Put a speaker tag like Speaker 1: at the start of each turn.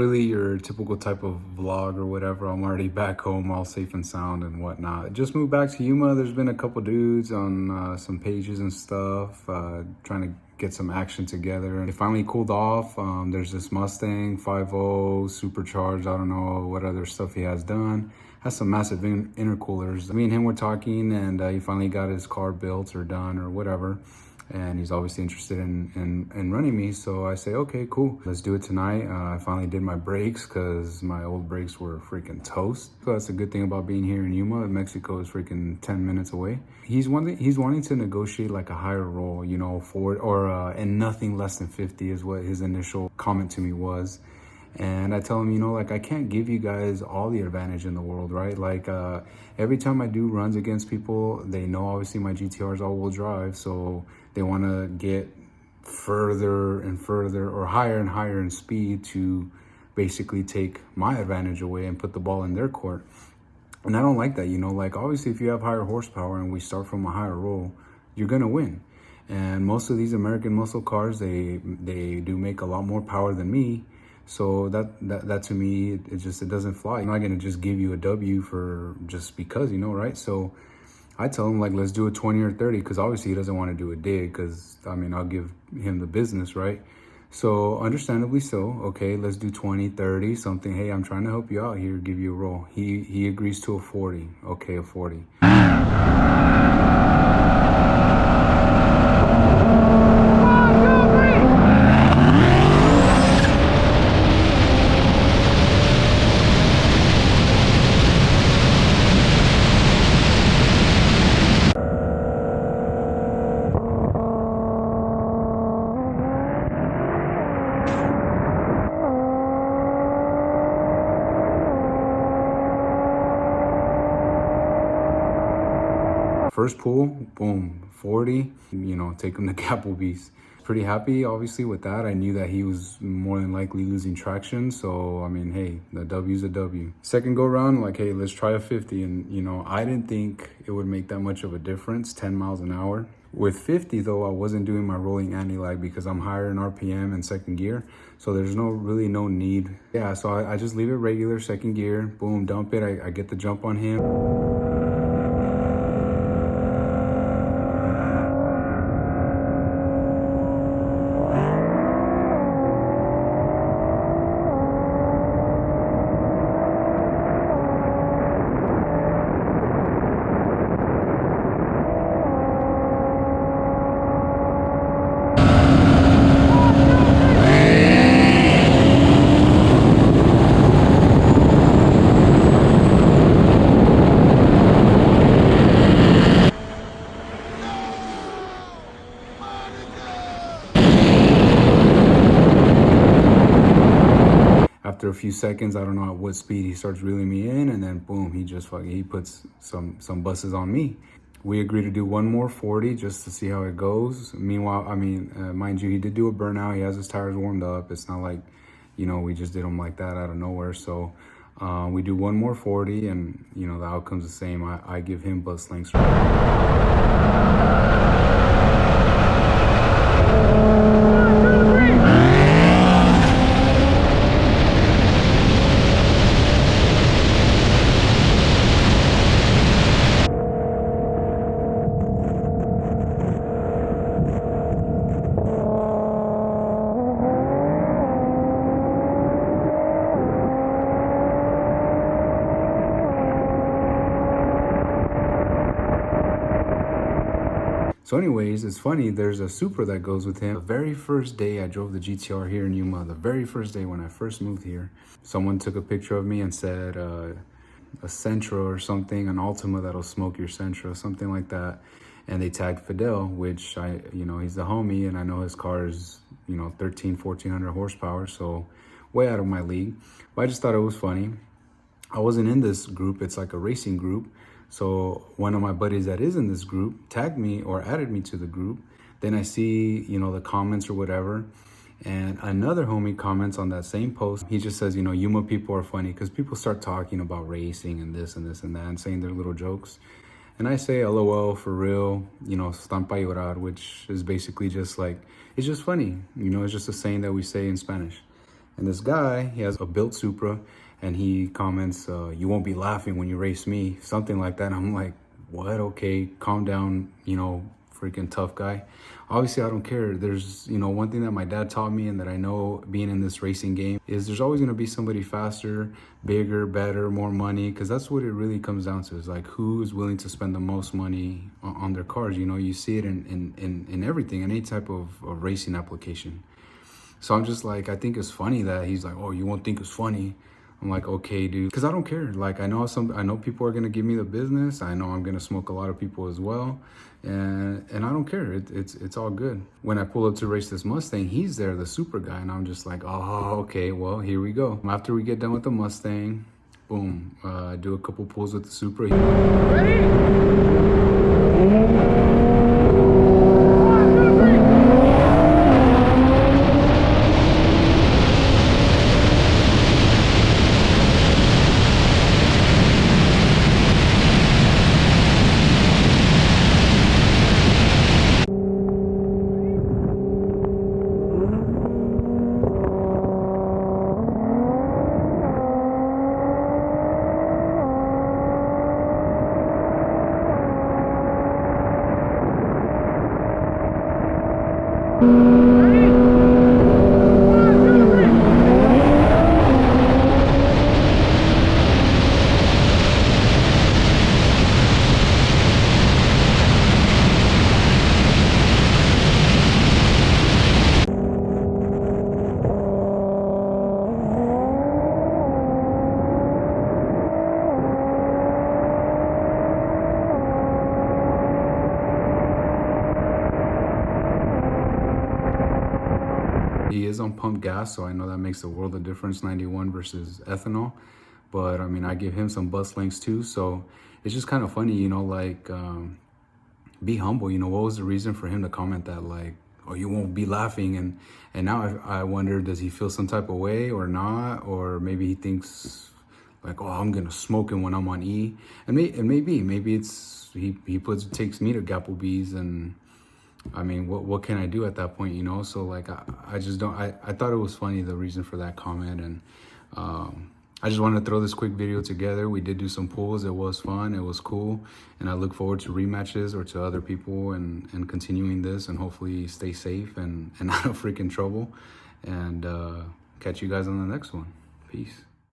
Speaker 1: really your typical type of vlog or whatever. I'm already back home, all safe and sound and whatnot. Just moved back to Yuma. There's been a couple dudes on some pages and stuff, trying to get some action together. It finally cooled off. There's this Mustang 5.0 supercharged. I don't know what other stuff he has done. Has some massive intercoolers. Me and him were talking, and he finally got his car built or done or whatever. And he's obviously interested in running me. So I say, okay, cool, let's do it tonight. I finally did my brakes because my old brakes were freaking toast. So that's a good thing about being here in Yuma. Mexico is freaking 10 minutes away. He's wanting to negotiate like a higher roll, you know, forward or and nothing less than 50 is what his initial comment to me was. And I tell him, you know, like, I can't give you guys all the advantage in the world, right? Like, every time I do runs against people, they know obviously my GTR is all-wheel drive, so they want to get further and further or higher and higher in speed to basically take my advantage away and put the ball in their court. And I don't like that, you know, like, obviously if you have higher horsepower and we start from a higher roll, you're going to win. And most of these American muscle cars, they do make a lot more power than me. So that to me, it doesn't fly. I'm not gonna just give you a W for just because, you know, right? So I tell him, like, let's do a 20 or 30, because obviously he doesn't want to do a dig, because I mean, I'll give him the business, right? So understandably so. Okay, let's do 20, 30, something. Hey, I'm trying to help you out here, give you a roll. He agrees to a 40. Okay, a 40. First pull, boom, 40, you know, take him to Applebee's. Pretty happy, obviously, with that. I knew that he was more than likely losing traction. So, I mean, hey, the W's a W. Second go round, like, hey, let's try a 50. And, you know, I didn't think it would make that much of a difference, 10 miles an hour. With 50, though, I wasn't doing my rolling anti-lag because I'm higher in RPM and second gear. So there's really no need. Yeah, so I just leave it regular, second gear, boom, dump it. I get the jump on him. After a few seconds, I don't know at what speed, he starts reeling me in, and then boom, he puts some buses on me. We agreed to do one more 40 just to see how it goes. Meanwhile, I mean, mind you, he did do a burnout. He has his tires warmed up. It's not like, you know, we just did them like that out of nowhere. So we do one more 40, and, you know, the outcome's the same. I give him bus lengths. So anyways, it's funny, there's a Supra that goes with him. The very first day I drove the GTR here in Yuma, the very first day when I first moved here, someone took a picture of me and said a Sentra or something, an Altima that'll smoke your Sentra, something like that. And they tagged Fidel, which you know, he's the homie, and I know his car is, you know, 1,400 horsepower, so way out of my league. But I just thought it was funny. I wasn't in this group, it's like a racing group. So one of my buddies that is in this group tagged me or added me to the group. Then I see, you know, the comments or whatever. And another homie comments on that same post. He just says, you know, Yuma people are funny, because people start talking about racing and this and this and that and saying their little jokes. And I say, LOL, for real, you know, están pa llorar, which is basically just like, it's just funny. You know, it's just a saying that we say in Spanish. And this guy, he has a built Supra, and he comments, you won't be laughing when you race me, something like that. And I'm like, what? Okay, calm down, you know, freaking tough guy. Obviously, I don't care. There's, you know, one thing that my dad taught me and that I know being in this racing game is there's always going to be somebody faster, bigger, better, more money, because that's what it really comes down to, is like who is willing to spend the most money on their cars. You know, you see it in everything, in any type of racing application. So I'm just like, I think it's funny that he's like, oh, you won't think it's funny. I'm like, okay, dude, because I don't care. Like, I know people are gonna give me the business. I know I'm gonna smoke a lot of people as well, and I don't care. It's all good. When I pull up to race this Mustang, he's there, the Supra guy, and I'm just like, oh, okay, well, here we go. After we get done with the Mustang, boom, do a couple pulls with the Supra. Ready? He is on pump gas, so I know that makes a world of difference, 91 versus ethanol. But I mean, I give him some bus links too, so it's just kind of funny, you know, like, be humble. You know, what was the reason for him to comment that, like, oh, you won't be laughing? And now I wonder, does he feel some type of way or not? Or maybe he thinks like, oh, I'm gonna smoke him when I'm on E. And maybe it's he takes me to Gapplebee's, and I mean, what can I do at that point, you know? So like, I just don't, I thought it was funny, the reason for that comment. And I just wanted to throw this quick video together. We did do some pulls. It was fun. It was cool. And I look forward to rematches or to other people and continuing this, and hopefully stay safe and out of freaking trouble. And catch you guys on the next one. Peace.